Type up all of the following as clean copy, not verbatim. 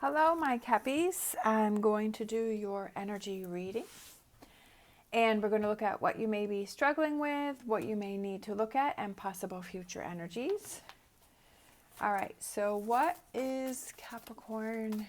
Hello, my Cappies. I'm going to do your energy reading. And we're going to look at what you may be struggling with, what you may need to look at, and possible future energies. All right, so what is Capricorn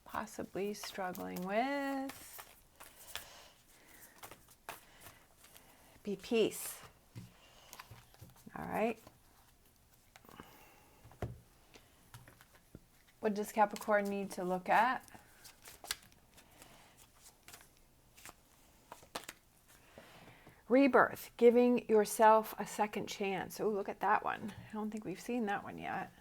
possibly struggling with? Be peace. All right. What does Capricorn need to look at? Rebirth, giving yourself a second chance. Oh, look at that one. I don't think we've seen that one yet.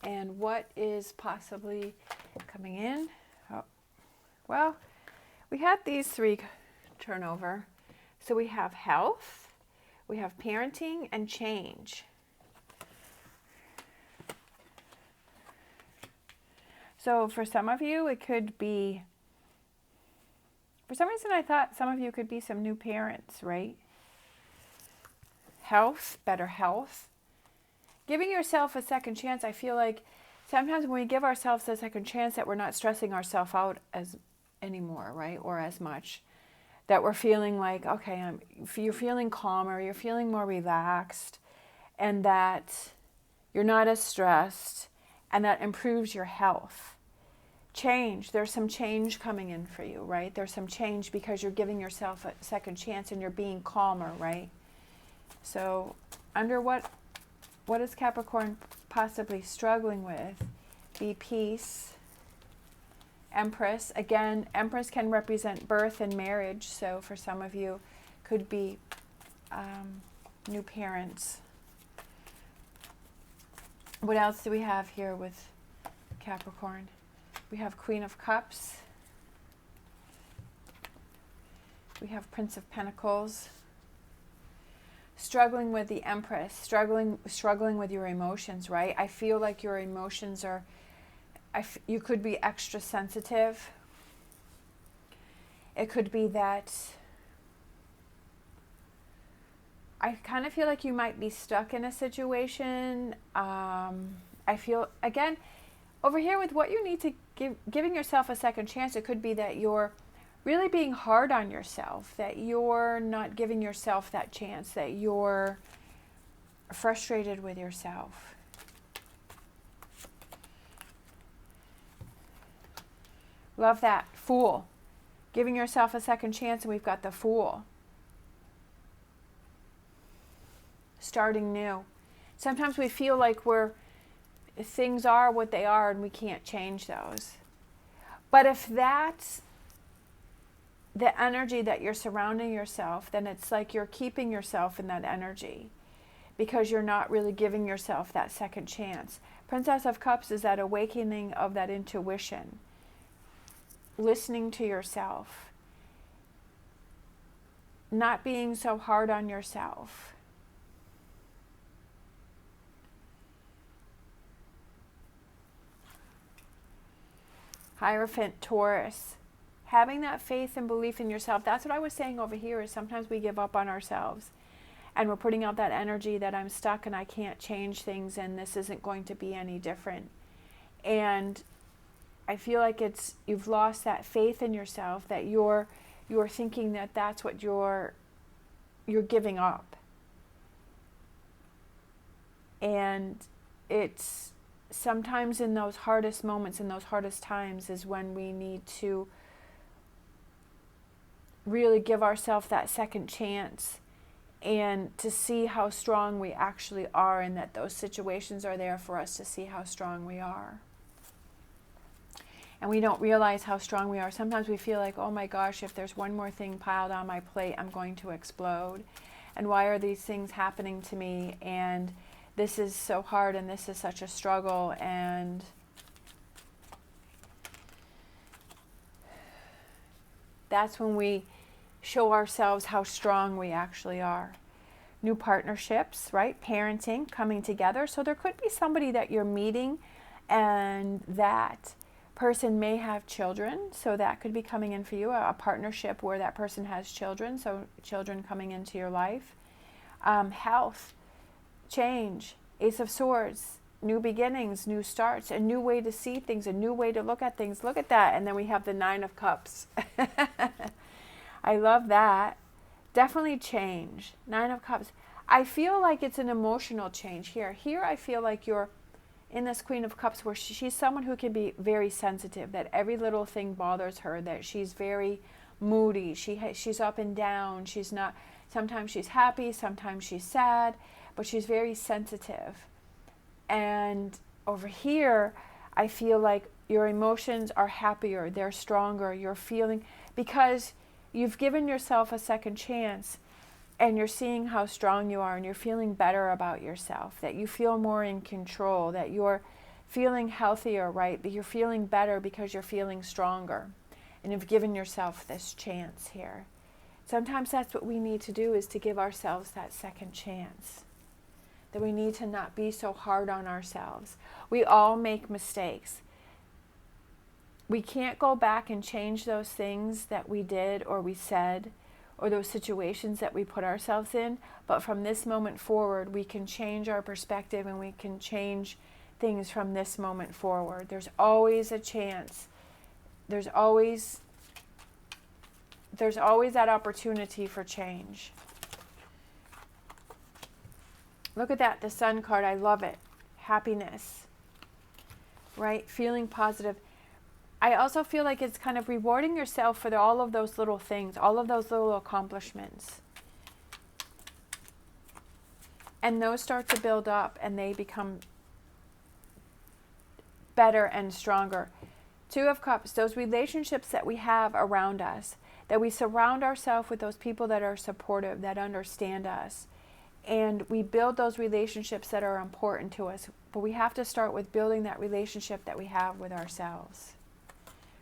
And what is possibly coming in? Oh, well, we had these three turn over. So we have health, we have parenting, and change. So for some of you, it could be, for some reason I thought some of you could be some new parents, right? Health, better health. Giving yourself a second chance, I feel like sometimes when we give ourselves a second chance that we're not stressing ourselves out anymore, right? Or as much. That we're feeling like, okay, you're feeling calmer, you're feeling more relaxed, and that you're not as stressed, and that improves your health. Change, there's some change coming in for you, right? There's some change because you're giving yourself a second chance and you're being calmer, right? So under what is Capricorn possibly struggling with? Be peace. Empress, again, Empress can represent birth and marriage, so for some of you could be new parents. What else do we have here with Capricorn? We have Queen of Cups. We have Prince of Pentacles. Struggling with the Empress, struggling with your emotions, right? I feel like your emotions are, you could be extra sensitive. It could be that I kind of feel like you might be stuck in a situation. I feel, again, over here with what you need to giving yourself a second chance, it could be that you're really being hard on yourself, that you're not giving yourself that chance, that you're frustrated with yourself. Love that. Fool. Giving yourself a second chance, and we've got the Fool. Starting new. Sometimes we feel like things are what they are and we can't change those. But if that's the energy that you're surrounding yourself, then it's like you're keeping yourself in that energy because you're not really giving yourself that second chance. Princess of Cups is that awakening of that intuition. Listening to yourself. Not being so hard on yourself. Hierophant, Taurus. Having that faith and belief in yourself. That's what I was saying over here is sometimes we give up on ourselves. And we're putting out that energy that I'm stuck and I can't change things and this isn't going to be any different. And I feel like you've lost that faith in yourself, that you're thinking that that's what you're giving up. And it's sometimes in those hardest moments, in those hardest times is when we need to really give ourselves that second chance and to see how strong we actually are, and that those situations are there for us to see how strong we are. And we don't realize how strong we are. Sometimes we feel like, oh my gosh, if there's one more thing piled on my plate, I'm going to explode. And why are these things happening to me? And this is so hard and this is such a struggle. And that's when we show ourselves how strong we actually are. New partnerships, right? Parenting, coming together. So there could be somebody that you're meeting and that person may have children, so that could be coming in for you, a partnership where that person has children, so children coming into your life. Health, change, Ace of Swords, new beginnings, new starts, a new way to see things, a new way to look at things. Look at that. And then we have the Nine of Cups. I love that. Definitely change. Nine of Cups. I feel like it's an emotional change here. Here I feel like you're in this Queen of Cups where she's someone who can be very sensitive, that every little thing bothers her, that she's very moody. She's up and down. She's not, sometimes she's happy, sometimes she's sad, but she's very sensitive. And over here, I feel like your emotions are happier, they're stronger, you're feeling, because you've given yourself a second chance and you're seeing how strong you are and you're feeling better about yourself, that you feel more in control, that you're feeling healthier, right? That you're feeling better because you're feeling stronger and you've given yourself this chance here. Sometimes that's what we need to do, is to give ourselves that second chance. That we need to not be so hard on ourselves. We all make mistakes. We can't go back and change those things that we did or we said or those situations that we put ourselves in, but from this moment forward, we can change our perspective and we can change things from this moment forward. There's always a chance. There's always that opportunity for change. Look at that, the Sun card. I love it. Happiness, right? Feeling positive. I also feel like it's kind of rewarding yourself for all of those little things, all of those little accomplishments. And those start to build up and they become better and stronger. Two of Cups, those relationships that we have around us, that we surround ourselves with those people that are supportive, that understand us. And we build those relationships that are important to us. But we have to start with building that relationship that we have with ourselves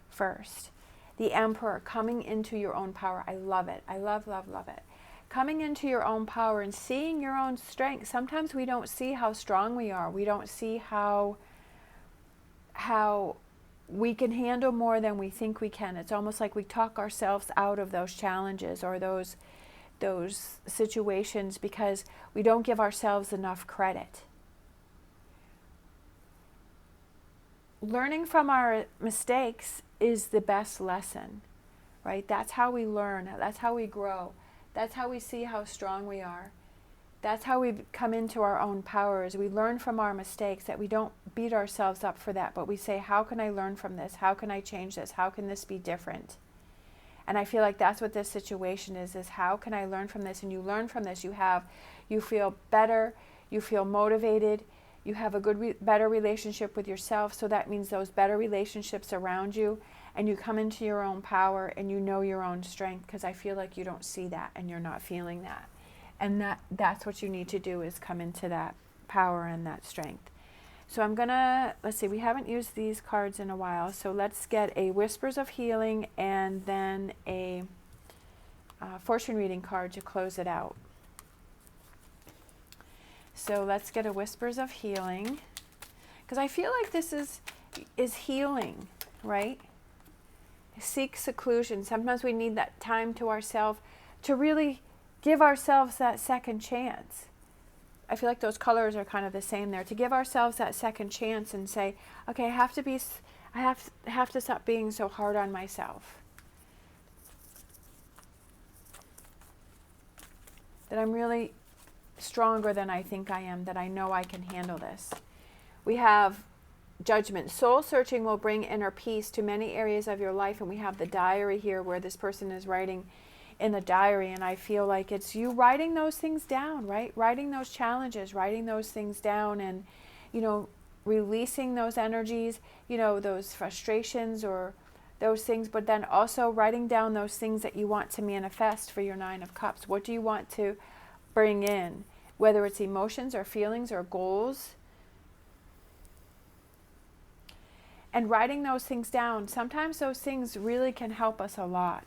first. The Emperor, coming into your own power. I love it. I love, love, love it. Coming into your own power and seeing your own strength. Sometimes we don't see how strong we are. We don't see how we can handle more than we think we can. It's almost like we talk ourselves out of those challenges or those situations because we don't give ourselves enough credit. Learning from our mistakes is the best lesson, right? That's how we learn. That's how we grow. That's how we see how strong we are. That's how we come into our own powers. We learn from our mistakes, that we don't beat ourselves up for that, but we say, how can I learn from this? How can I change this? How can this be different? And I feel like that's what this situation is how can I learn from this? And you learn from this. You feel better. You feel motivated. You have a better relationship with yourself. So that means those better relationships around you, and you come into your own power and you know your own strength, because I feel like you don't see that and you're not feeling that. And that's what you need to do, is come into that power and that strength. So I'm gonna, let's see, we haven't used these cards in a while, so let's get a Whispers of Healing and then a fortune reading card to close it out. So let's get a Whispers of Healing, because I feel like this is healing, right? Seek seclusion. Sometimes we need that time to ourselves to really give ourselves that second chance. I feel like those colors are kind of the same there. To give ourselves that second chance and say, okay, I have to stop being so hard on myself. That I'm really stronger than I think I am, that I know I can handle this. We have Judgment. Soul searching will bring inner peace to many areas of your life. And we have the diary here where this person is writing in the diary, and I feel like it's you writing those things down, right? Writing those challenges, writing those things down, and releasing those energies, those frustrations or those things, but then also writing down those things that you want to manifest for your Nine of Cups. What do you want to bring in? Whether it's emotions or feelings or goals. And writing those things down, sometimes those things really can help us a lot.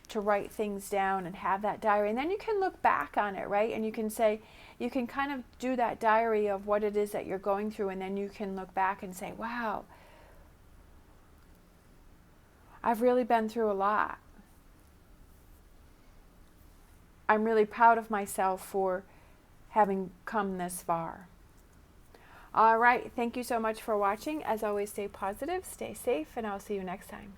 To write things down and have that diary, and then you can look back on it, right? And you can say, you can kind of do that diary of what it is that you're going through, and then you can look back and say, wow, I've really been through a lot. I'm really proud of myself for having come this far. All right. Thank you so much for watching. As always, stay positive, stay safe, and I'll see you next time.